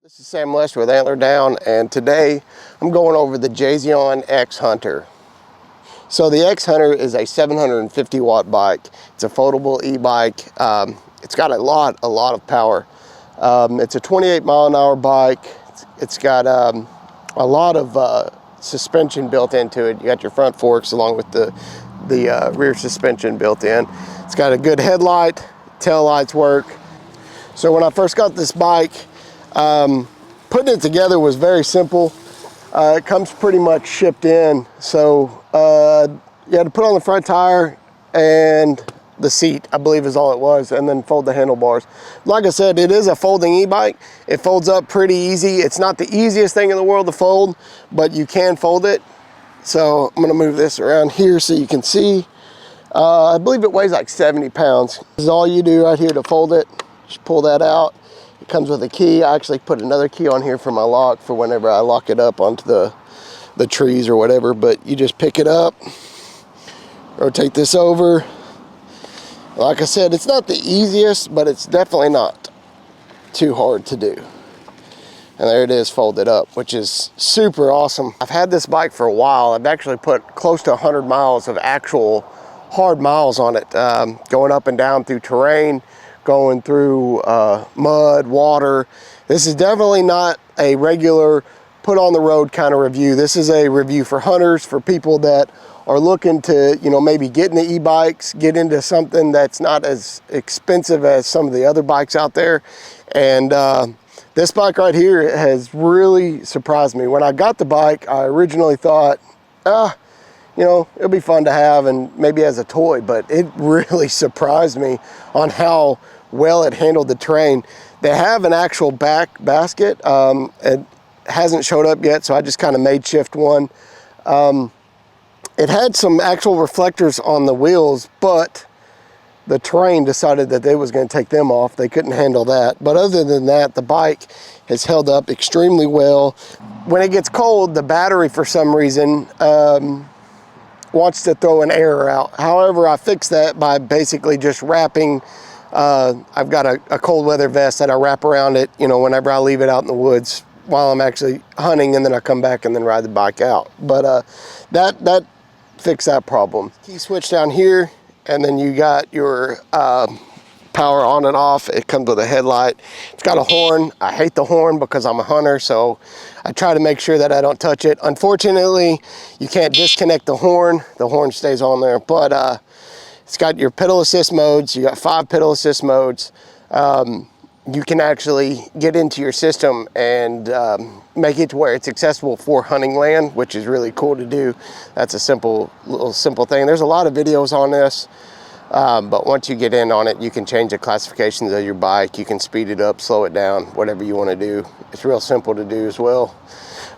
This is Sam Lester with Antler Down, and today I'm going over the Jasion X Hunter. So the X Hunter is a 750 watt bike. It's a foldable e-bike. It's got a lot of power. It's a 28 mile an hour bike. It's got a lot of suspension built into it. You got your front forks along with the rear suspension built in. It's got a good headlight, tail lights work. So when I first got this bike, putting it together was very simple. It comes pretty much shipped in. So you had to put on the front tire and the seat, I believe is all it was, and then fold the handlebars. Like I said, it is a folding e-bike. It folds up pretty easy. It's not the easiest thing in the world to fold, but you can fold it. So I'm gonna move this around here so you can see. I believe it weighs like 70 pounds. This is all you do right here to fold it. Just pull that out. It comes with a key. I actually put another key on here for my lock for whenever I lock it up onto the trees or whatever, but you just pick it up, rotate this over. Like I said, it's not the easiest, but it's definitely not too hard to do. And there it is folded up, which is super awesome. I've had this bike for a while. I've actually put close to 100 miles of actual hard miles on it, going up and down through terrain, going through mud, water. This is definitely not a regular put on the road kind of review. This is a review for hunters, for people that are looking to, you know, maybe get into e-bikes, get into something that's not as expensive as some of the other bikes out there. And this bike right here has really surprised me. When I got the bike, I originally thought, you know, it'll be fun to have and maybe as a toy, but it really surprised me on how well it handled the terrain. They have an actual back basket. It hasn't showed up yet, so I just kind of made shift one. It had some actual reflectors on the wheels, but the terrain decided that they was going to take them off. They couldn't handle that. But other than that, the bike has held up extremely well. When it gets cold, the battery for some reason wants to throw an error out. However, I fixed that by basically just wrapping, I've got a cold weather vest that I wrap around it, you know, whenever I leave it out in the woods while I'm actually hunting, and then I come back and then ride the bike out. But that fixed that problem. Key switch down here, and then you got your power on and off. It comes with a headlight. It's got a horn. I hate the horn because I'm a hunter, so I try to make sure that I don't touch it. Unfortunately, you can't disconnect the horn. The horn stays on there, but it's got your pedal assist modes. You got 5 pedal assist modes. You can actually get into your system and make it to where it's accessible for hunting land, which is really cool to do. That's a simple thing. There's a lot of videos on this. But once you get in on it, you can change the classifications of your bike. You can speed it up, slow it down, whatever you want to do. It's real simple to do as well.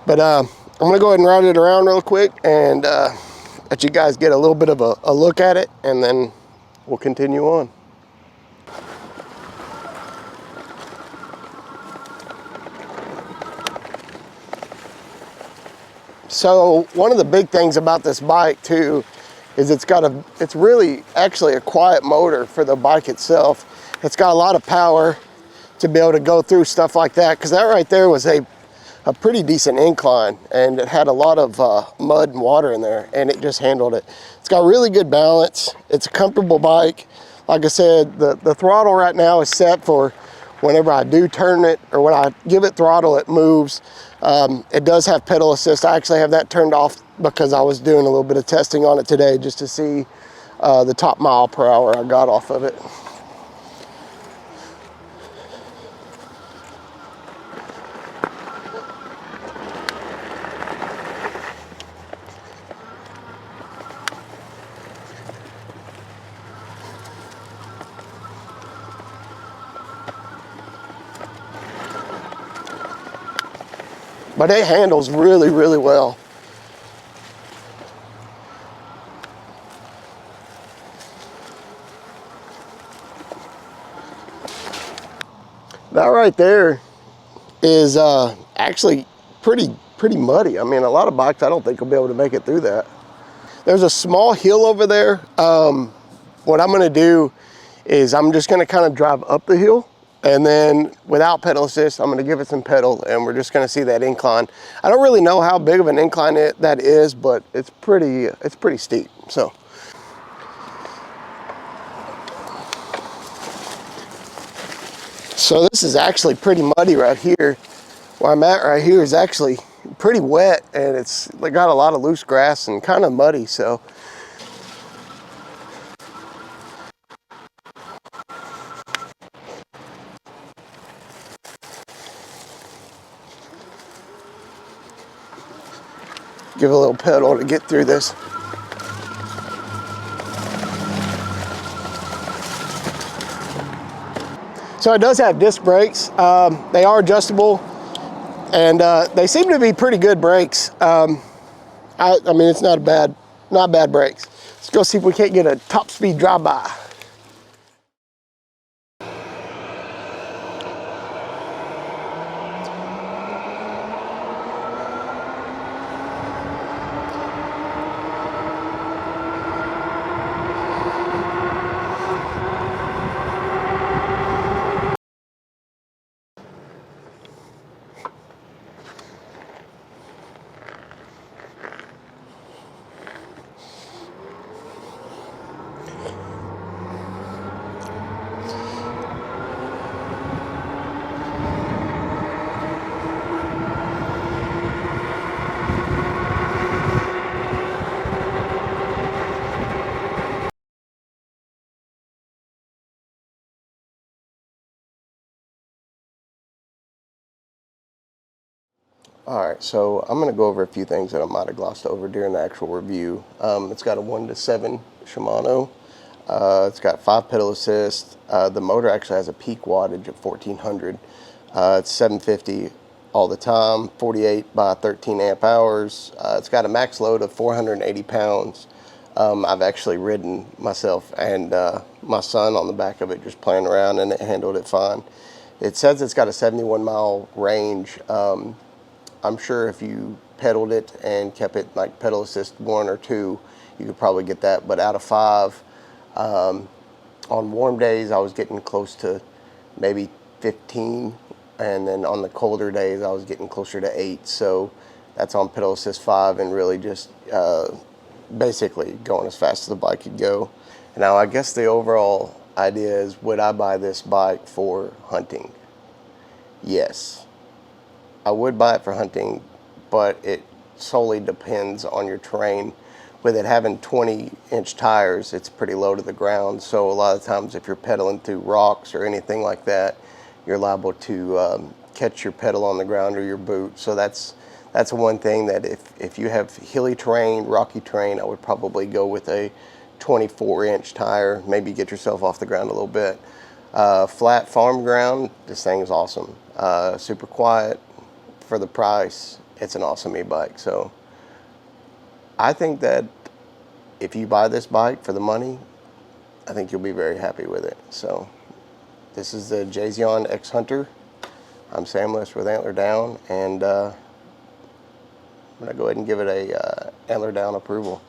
But I'm going to go ahead and ride it around real quick and let you guys get a little bit of a look at it, and then we'll continue on. So one of the big things about this bike too is it's really actually a quiet motor for the bike itself. It's got a lot of power to be able to go through stuff like that, because that right there was a pretty decent incline, and it had a lot of mud and water in there, and it just handled it. It's got really good balance. It's a comfortable bike. Like I said, the throttle right now is set for whenever I do turn it, or when I give it throttle, it moves. It does have pedal assist. I actually have that turned off because I was doing a little bit of testing on it today just to see the top mile per hour I got off of it. But it handles really, really well. That right there is actually pretty muddy. I mean, a lot of bikes I don't think will be able to make it through that. There's a small hill over there. What I'm gonna do is I'm just gonna kind of drive up the hill And then without pedal assist, I'm gonna give it some pedal and we're just gonna see that incline. I don't really know how big of an incline that is, but it's pretty steep, so. So this is actually pretty muddy right here. Where I'm at right here is actually pretty wet and it's got a lot of loose grass and kind of muddy, so. Give a little pedal to get through this. So it does have disc brakes. They are adjustable and they seem to be pretty good brakes. I mean, it's not bad brakes. Let's go see if we can't get a top speed drive-by. All right, so I'm gonna go over a few things that I might have glossed over during the actual review. It's got a 1-to-7 Shimano. It's got 5 pedal assist. The motor actually has a peak wattage of 1400. It's 750 all the time, 48 by 13 amp hours. It's got a max load of 480 pounds. I've actually ridden myself and my son on the back of it, just playing around, and it handled it fine. It says it's got a 71-mile range. I'm sure if you pedaled it and kept it like pedal assist 1 or 2, you could probably get that. But out of 5, on warm days, I was getting close to maybe 15. And then on the colder days, I was getting closer to 8. So that's on pedal assist 5 and really just basically going as fast as the bike could go. Now, I guess the overall idea is, would I buy this bike for hunting? Yes. I would buy it for hunting, but it solely depends on your terrain. With it having 20-inch tires, it's pretty low to the ground. So a lot of times if you're pedaling through rocks or anything like that, you're liable to catch your pedal on the ground or your boot. So that's one thing that if you have hilly terrain, rocky terrain, I would probably go with a 24-inch tire, maybe get yourself off the ground a little bit. Flat farm ground, this thing is awesome. Super quiet. For the price, it's an awesome e-bike. So I think that if you buy this bike for the money, I think you'll be very happy with it. So this is the Jasion X Hunter. I'm Sam List with Antler Down, and I'm gonna go ahead and give it a Antler Down approval.